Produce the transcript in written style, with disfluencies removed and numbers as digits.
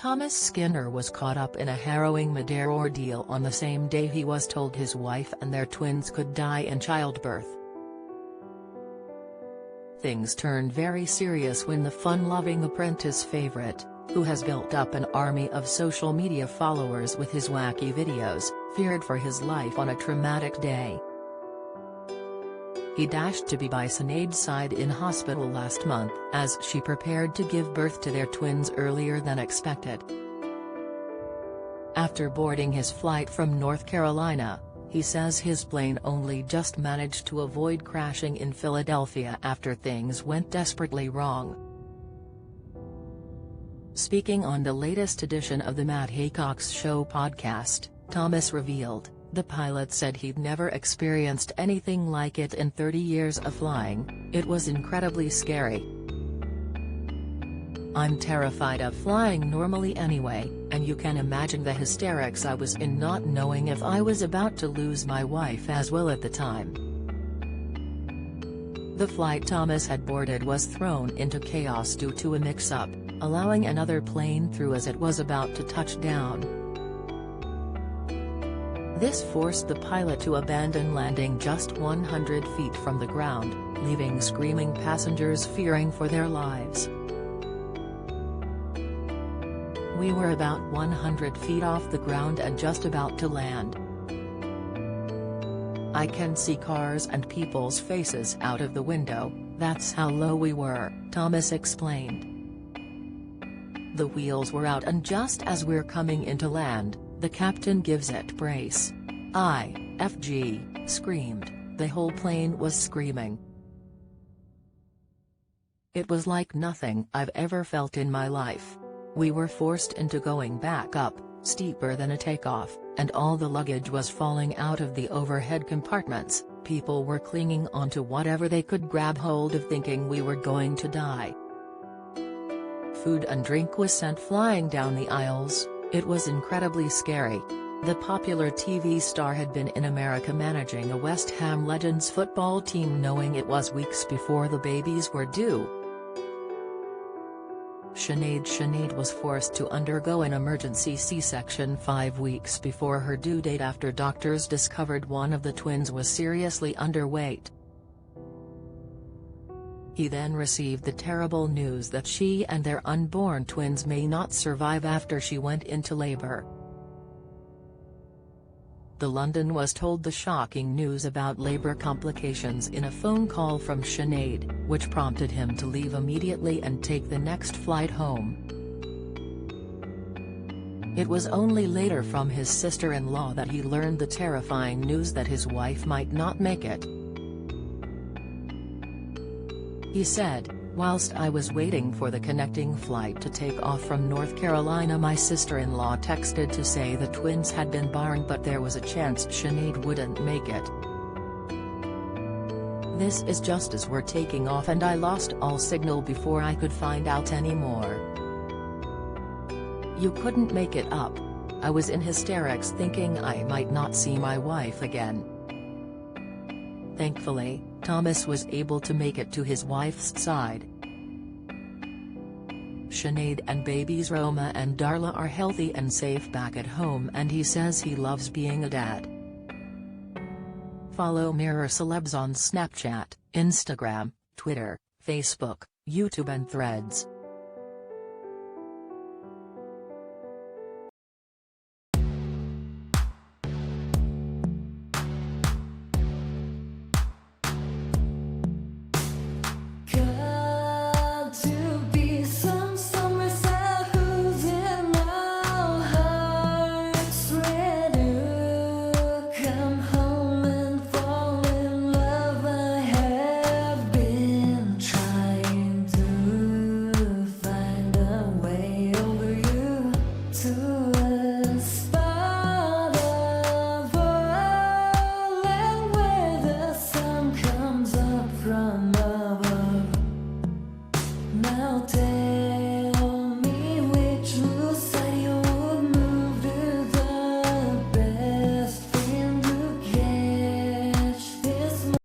Thomas Skinner was caught up in a harrowing mid-air ordeal on the same day he was told his wife and their twins could die in childbirth. Things turned very serious when the fun-loving Apprentice favorite, who has built up an army of social media followers with his wacky videos, feared for his life on a traumatic day. He dashed to be by Sinead's side in hospital last month as she prepared to give birth to their twins earlier than expected. After boarding his flight from North Carolina, he says his plane only just managed to avoid crashing in Philadelphia after things went desperately wrong. Speaking on the latest edition of the Matt Haycox Show podcast, Thomas revealed, the pilot said he'd never experienced anything like it in 30 years of flying. It was incredibly scary. I'm terrified of flying normally anyway, and you can imagine the hysterics I was in not knowing if I was about to lose my wife as well at the time. The flight Thomas had boarded was thrown into chaos due to a mix-up, allowing another plane through as it was about to touch down. This forced the pilot to abandon landing just 100 feet from the ground, leaving screaming passengers fearing for their lives. We were about 100 feet off the ground and just about to land. I can see cars and people's faces out of the window, that's how low we were, Thomas explained. The wheels were out and just as we're coming into land, the captain gives it brace. IFG, screamed, the whole plane was screaming. It was like nothing I've ever felt in my life. We were forced into going back up, steeper than a takeoff, and all the luggage was falling out of the overhead compartments. People were clinging onto whatever they could grab hold of thinking we were going to die. Food and drink was sent flying down the aisles. It was incredibly scary. The popular TV star had been in America managing a West Ham Legends football team knowing it was weeks before the babies were due. Sinead was forced to undergo an emergency C-section 5 weeks before her due date after doctors discovered one of the twins was seriously underweight. He then received the terrible news that she and their unborn twins may not survive after she went into labor. The London was told the shocking news about labor complications in a phone call from Sinead, which prompted him to leave immediately and take the next flight home. It was only later from his sister-in-law that he learned the terrifying news that his wife might not make it. He said, "Whilst I was waiting for the connecting flight to take off from North Carolina, my sister-in-law texted to say the twins had been born but there was a chance Sinead wouldn't make it. This is just as we're taking off and I lost all signal before I could find out anymore. You couldn't make it up. I was in hysterics thinking I might not see my wife again." Thankfully, Thomas was able to make it to his wife's side. Sinead and babies Roma and Darla are healthy and safe back at home and he says he loves being a dad. Follow Mirror Celebs on Snapchat, Instagram, Twitter, Facebook, YouTube and Threads.